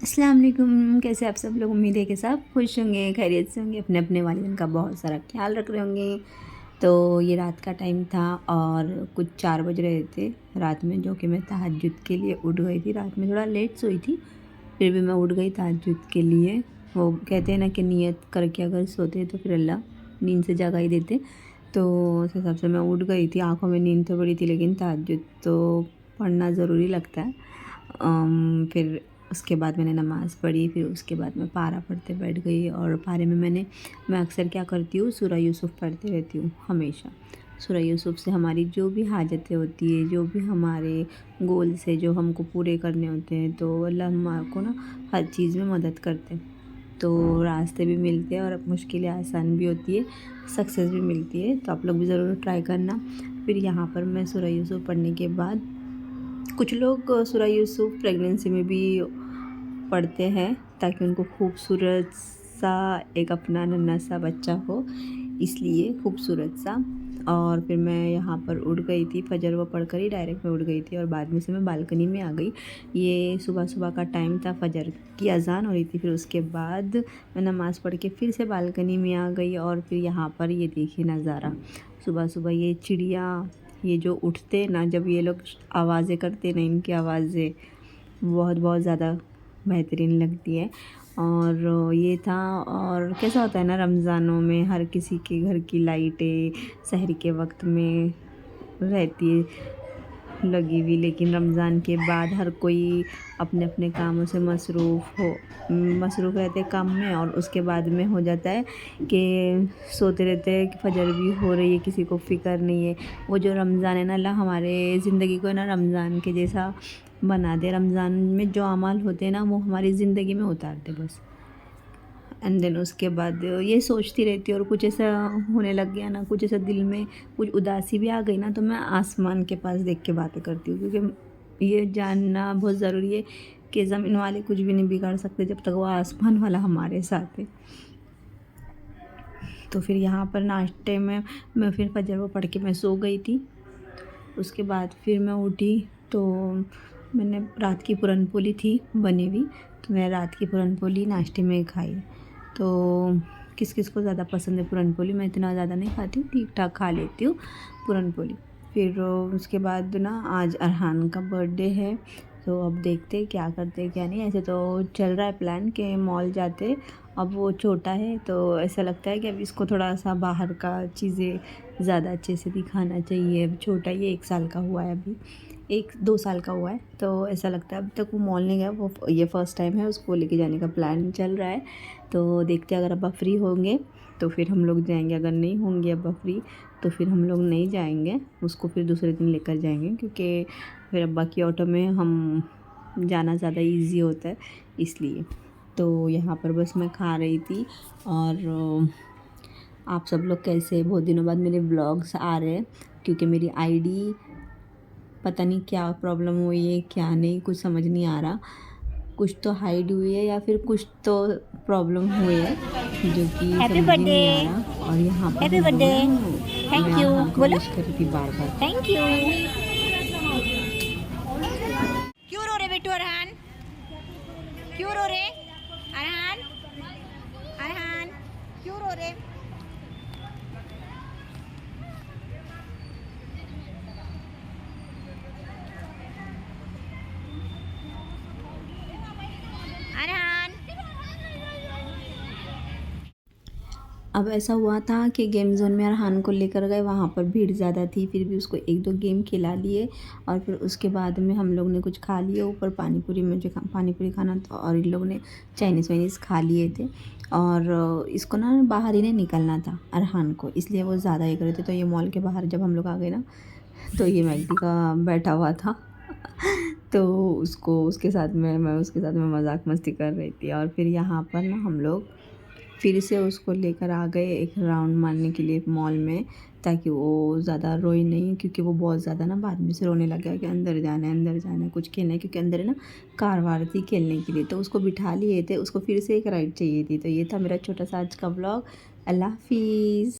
अस्सलाम वालेकुम। कैसे आप सब लोग? उम्मीद है कि सब खुश होंगे, खैरियत से होंगे, अपने अपने वालिदैन का बहुत सारा ख्याल रख रहे होंगे। तो ये रात का टाइम था और कुछ 4 बज रहे थे रात में, जो कि मैं तहज्जुद के लिए उठ गई थी। रात में थोड़ा लेट सोई थी, फिर भी मैं उठ गई तहज्जुद के लिए। वो कहते हैं ना कि नियत करके अगर सोते तो फिर अल्लाह नींद से जगा ही देते। तो उस हिसाब से मैं उठ गई थी। आँखों में नींद तो बड़ी थी, लेकिन तहज्जुद तो पढ़ना ज़रूरी लगता है। फिर उसके बाद मैंने नमाज़ पढ़ी, फिर उसके बाद मैं पारा पढ़ते बैठ गई। और पारे में मैं अक्सर क्या करती हूँ, सूरह यूसुफ़ पढ़ती रहती हूँ हमेशा। सूरह यूसुफ़ से हमारी जो भी हाजतें होती है, जो भी हमारे गोल्स है जो हमको पूरे करने होते हैं, तो अल्लाह हमको ना हर चीज़ में मदद करते हैं। तो रास्ते भी मिलते हैं और मुश्किलें आसान भी होती है, सक्सेस भी मिलती है। तो आप लोग भी ज़रूर ट्राई करना। फिर यहाँ पर मैं सूरह यूसुफ़ पढ़ने के बाद, कुछ लोग सूरह यूसुफ़ प्रेगनेंसी में भी पढ़ते हैं ताकि उनको खूबसूरत सा एक अपना नन्हा सा बच्चा हो, इसलिए खूबसूरत सा। और फिर मैं यहाँ पर उठ गई थी, फ़जर वो पढ़ कर ही डायरेक्ट मैं उठ गई थी और बाद में से मैं बालकनी में आ गई। ये सुबह-सुबह का टाइम था, फ़जर की अज़ान हो रही थी। फिर उसके बाद मैं नमाज़ पढ़ के फिर से बालकनी में आ गई और फिर यहाँ पर ये देखिए नज़ारा। सुबह-सुबह ये चिड़िया, ये जो उठते ना, जब ये लोग आवाज़ें करते ना, इनकी आवाज़ें बहुत बहुत ज़्यादा बेहतरीन लगती है। और ये था। और कैसा होता है ना, रमज़ानों में हर किसी के घर की लाइटें सहर के वक्त में रहती है लगी हुई, लेकिन रमज़ान के बाद हर कोई अपने अपने कामों से मसरूफ़ रहते काम में। और उसके बाद में हो जाता है कि सोते रहते हैं कि फ़जर भी हो रही है, किसी को फ़िक्र नहीं है। वो जो रमज़ान है ना, अल्लाह हमारे ज़िंदगी को ना रमज़ान के जैसा बना दे। रमज़ान में जो अमाल होते हैं ना, वो हमारी ज़िंदगी में उतार दे बस। एंड देन उसके बाद ये सोचती रहती हूँ, और कुछ ऐसा होने लग गया ना, कुछ ऐसा दिल में कुछ उदासी भी आ गई ना, तो मैं आसमान के पास देख के बातें करती हूँ, क्योंकि ये जानना बहुत ज़रूरी है कि ज़मीन वाले कुछ भी नहीं बिगाड़ सकते जब तक वो आसमान वाला हमारे साथ है। तो फिर यहाँ पर नाश्ते में मैं फिर फ़जर वो पढ़ के मैं सो गई थी। उसके बाद फिर मैं उठी तो मैंने रात की पूरन पोली थी बनी हुई, तो मैं रात की पूरन पोली नाश्ते में खाई। तो किस किस को ज़्यादा पसंद है पूरन पोली? मैं इतना ज़्यादा नहीं खाती हूँ, ठीक ठाक खा लेती हूँ पूरन पोली। फिर उसके बाद ना आज अरहान का बर्थडे है, तो अब देखते हैं क्या करते हैं क्या नहीं। ऐसे तो चल रहा है प्लान कि मॉल जाते। अब वो छोटा है तो ऐसा लगता है कि अब इसको थोड़ा सा बाहर का चीज़ें ज़्यादा अच्छे से दिखाना चाहिए। अब छोटा, ये 1 साल का हुआ है, अभी 1-2 साल का हुआ है, तो ऐसा लगता है अब तक वो मॉल नहीं गया। वो ये फ़र्स्ट टाइम है, उसको लेके जाने का प्लान चल रहा है। तो देखते हैं, अगर अब्बा फ्री होंगे तो फिर हम लोग जाएंगे, अगर नहीं होंगे अब्बा फ्री तो फिर हम लोग नहीं जाएंगे। उसको फिर दूसरे दिन लेकर जाएंगे, क्योंकि फिर अब्बा की ऑटो में हम जाना ज़्यादा ईजी होता है, इसलिए। तो यहाँ पर बस मैं खा रही थी। और आप सब लोग कैसे? बहुत दिनों बाद मेरे व्लॉग्स आ रहे हैं, क्योंकि मेरी आईडी पता नहीं क्या प्रॉब्लम हुई है, क्या नहीं, कुछ समझ नहीं आ रहा। कुछ तो हाइड हुई है या फिर कुछ तो प्रॉब्लम हुई है, जो कि हैप्पी समझ ही बर्थडे। नहीं आ रहा। और यहाँ पर हैप्पी हम लोग बर्थडे। ना, थैंक मैं यू अरहान को बोलो। विश कर रही थी बार बार। Thank you. क्यों रो रहे बेटू अरहान? क्यों रो रहे अरहान? अरहान क्यों रो रहे? अरहान। अब ऐसा हुआ था कि गेम जोन में अरहान को लेकर गए, वहाँ पर भीड़ ज़्यादा थी, फिर भी उसको 1-2 गेम खिला लिए। और फिर उसके बाद में हम लोग ने कुछ खा लिया ऊपर, पानी पूरी, मुझे पानी पूरी खाना था और इन लोगों ने चाइनीज़ वाइनीज़ खा लिए थे। और इसको ना बाहर ही नहीं निकलना था अरहान को, इसलिए वो ज़्यादा ये कर रहे थे। तो ये मॉल के बाहर जब हम लोग आ गए ना, तो ये मैगडी का बैठा हुआ था। तो उसको उसके साथ में मैं उसके साथ में मजाक मस्ती कर रही थी। और फिर यहाँ पर ना हम लोग फिर से उसको लेकर आ गए एक राउंड मारने के लिए मॉल में, ताकि वो ज़्यादा रोए नहीं, क्योंकि वो बहुत ज़्यादा ना बाद में से रोने लग गया कि अंदर जाना है, कुछ खेलना है, क्योंकि अंदर है ना कार वार थी खेलने के लिए। तो उसको बिठा लिए थे, उसको फिर से एक राइड चाहिए थी। तो ये था मेरा छोटा सा आज का ब्लॉग। अल्लाह हाफिज़।